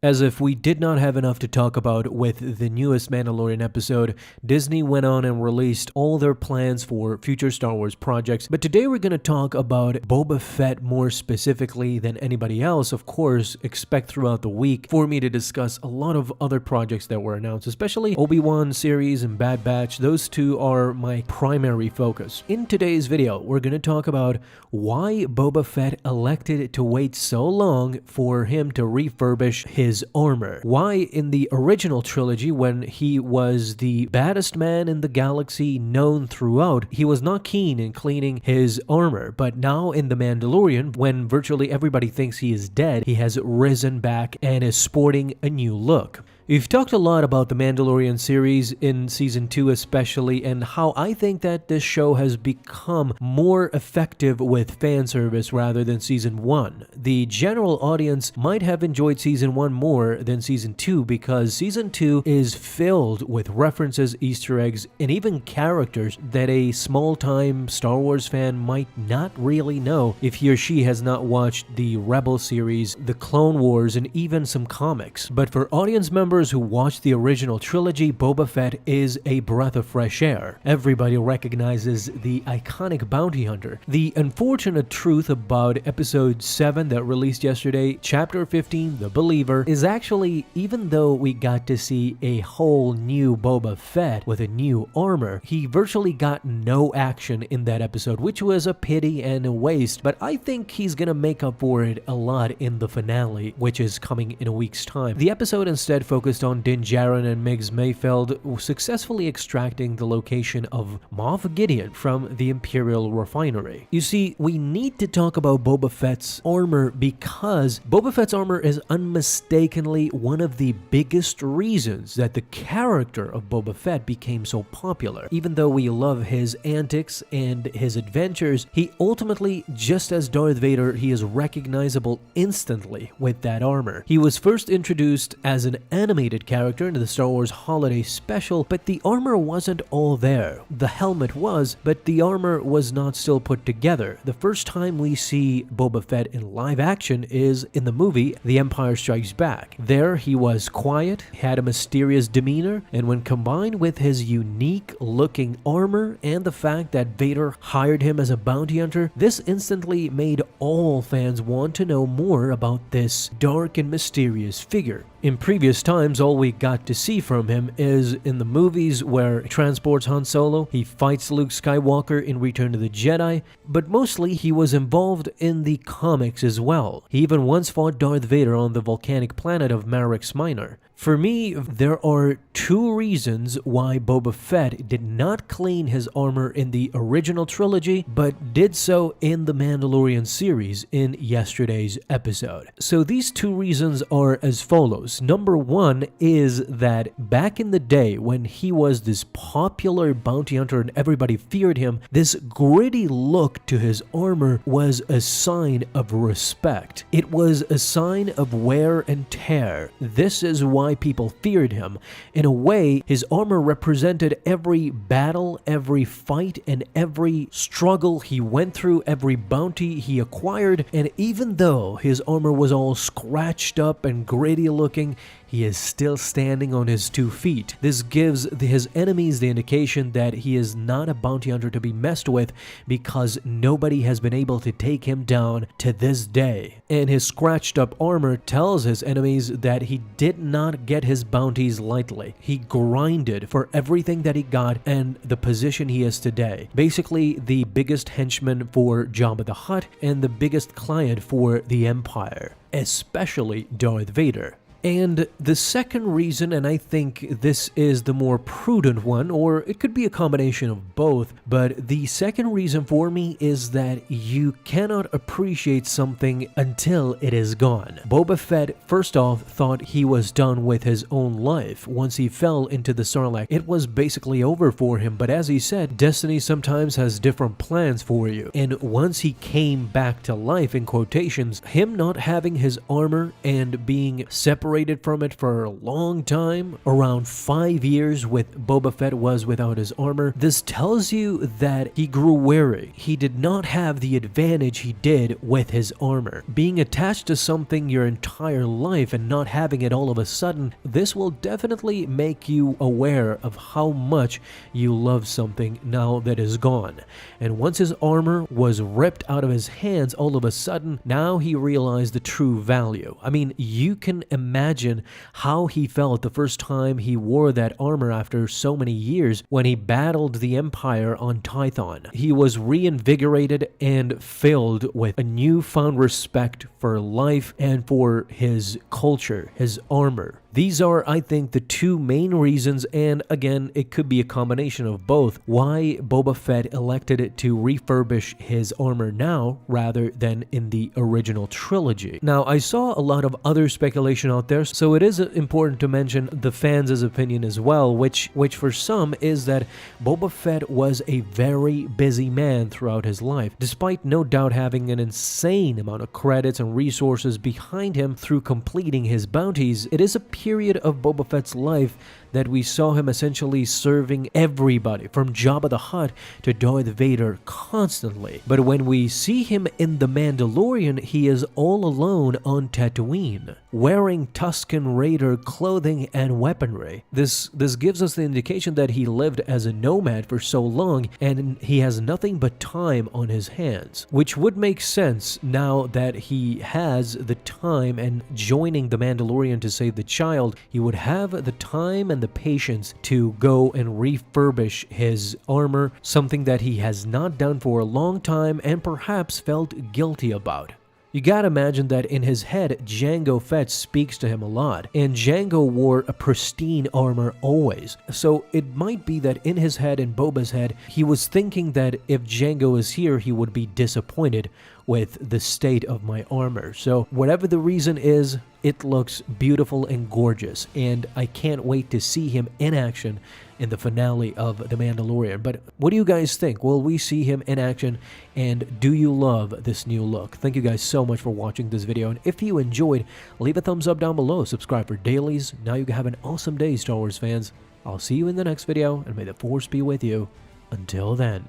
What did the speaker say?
As if we did not have enough to talk about with the newest Mandalorian episode, Disney went on and released all their plans for future Star Wars projects. But today we're going to talk about Boba Fett more specifically than anybody else. Of course, expect throughout the week for me to discuss a lot of other projects that were announced, especially Obi-Wan series and Bad Batch. Those two are my primary focus. In today's video, we're going to talk about why Boba Fett elected to wait so long for him to refurbish his armor. Why in the original trilogy, when he was the baddest man in the galaxy known throughout, he was not keen in cleaning his armor. But now in The Mandalorian, when virtually everybody thinks he is dead, he has risen back and is sporting a new look. We've talked a lot about the Mandalorian series in Season 2 especially, and how I think that this show has become more effective with fan service rather than Season 1. The general audience might have enjoyed Season 1 more than Season 2 because Season 2 is filled with references, Easter eggs, and even characters that a small-time Star Wars fan might not really know if he or she has not watched the Rebel series, the Clone Wars, and even some comics. But for audience members who watched the original trilogy, Boba Fett is a breath of fresh air. Everybody recognizes the iconic bounty hunter. The unfortunate truth about Episode 7 that released yesterday, Chapter 15, The Believer, is actually, even though we got to see a whole new Boba Fett with a new armor, he virtually got no action in that episode, which was a pity and a waste, but I think he's gonna make up for it a lot in the finale, which is coming in a week's time. The episode instead focused on Din Djarin and Migs Mayfeld successfully extracting the location of Moff Gideon from the Imperial refinery. You see, we need to talk about Boba Fett's armor because Boba Fett's armor is unmistakably one of the biggest reasons that the character of Boba Fett became so popular. Even though we love his antics and his adventures, he ultimately, just as Darth Vader, he is recognizable instantly with that armor. He was first introduced as an animated character in the Star Wars Holiday Special, but the armor wasn't all there. The helmet was, but the armor was not still put together. The first time we see Boba Fett in live action is in the movie The Empire Strikes Back. There he was quiet, had a mysterious demeanor, and when combined with his unique looking armor and the fact that Vader hired him as a bounty hunter, this instantly made all fans want to know more about this dark and mysterious figure. In previous times, all we got to see from him is in the movies where he transports Han Solo, he fights Luke Skywalker in Return of the Jedi, but mostly he was involved in the comics as well. He even once fought Darth Vader on the volcanic planet of Marix Minor. For me, there are two reasons why Boba Fett did not clean his armor in the original trilogy, but did so in the Mandalorian series in yesterday's episode. So these two reasons are as follows. Number one is that back in the day when he was this popular bounty hunter and everybody feared him, this gritty look to his armor was a sign of respect. It was a sign of wear and tear. This is why people feared him. In a way, his armor represented every battle, every fight, and every struggle he went through, every bounty he acquired, and even though his armor was all scratched up and gritty looking, he is still standing on his 2 feet. This gives his enemies the indication that he is not a bounty hunter to be messed with because nobody has been able to take him down to this day. And his scratched up armor tells his enemies that he did not get his bounties lightly. He grinded for everything that he got and the position he is today. Basically, the biggest henchman for Jabba the Hutt and the biggest client for the Empire, especially Darth Vader. And the second reason, and I think this is the more prudent one, or it could be a combination of both, but the second reason for me is that you cannot appreciate something until it is gone. Boba Fett, first off, thought he was done with his own life. Once he fell into the Sarlacc, it was basically over for him, but as he said, destiny sometimes has different plans for you. And once he came back to life, in quotations, him not having his armor and being separated separated from it for a long time, around 5 years with Boba Fett was without his armor. This tells you that he grew weary. He did not have the advantage he did with his armor. Being attached to something your entire life and not having it all of a sudden, this will definitely make you aware of how much you love something now that is gone. And once his armor was ripped out of his hands all of a sudden, now he realized the true value. I mean, you can imagine how he felt the first time he wore that armor after so many years when he battled the Empire on Tython. He was reinvigorated and filled with a newfound respect for life and for his culture, his armor. These are, I think, the two main reasons, and again, it could be a combination of both, why Boba Fett elected to refurbish his armor now rather than in the original trilogy. Now, I saw a lot of other speculation out there, so it is important to mention the fans' opinion as well, which for some is that Boba Fett was a very busy man throughout his life, despite no doubt having an insane amount of credits and resources behind him through completing his bounties. It is a period of Boba Fett's life that we saw him essentially serving everybody, from Jabba the Hutt to Darth Vader, constantly. But when we see him in The Mandalorian, he is all alone on Tatooine, wearing Tusken Raider clothing and weaponry. This gives us the indication that he lived as a nomad for so long, and he has nothing but time on his hands, which would make sense now that he has the time, and joining the Mandalorian to save the child, he would have the time and the patience to go and refurbish his armor, something that he has not done for a long time and perhaps felt guilty about. You gotta imagine that in his head, Jango Fett speaks to him a lot, and Jango wore a pristine armor always. So it might be that in his head, in Boba's head, he was thinking that if Jango is here, he would be disappointed with the state of my armor. So whatever the reason is, it looks beautiful and gorgeous, and I can't wait to see him in action in the finale of The Mandalorian. But what do you guys think? Will we see him in action, and do you love this new look? Thank you guys so much for watching this video, and if you enjoyed, leave a thumbs up down below, subscribe for dailies. Now you can have an awesome day, Star Wars fans. I'll see you in the next video, and may the Force be with you. Until then.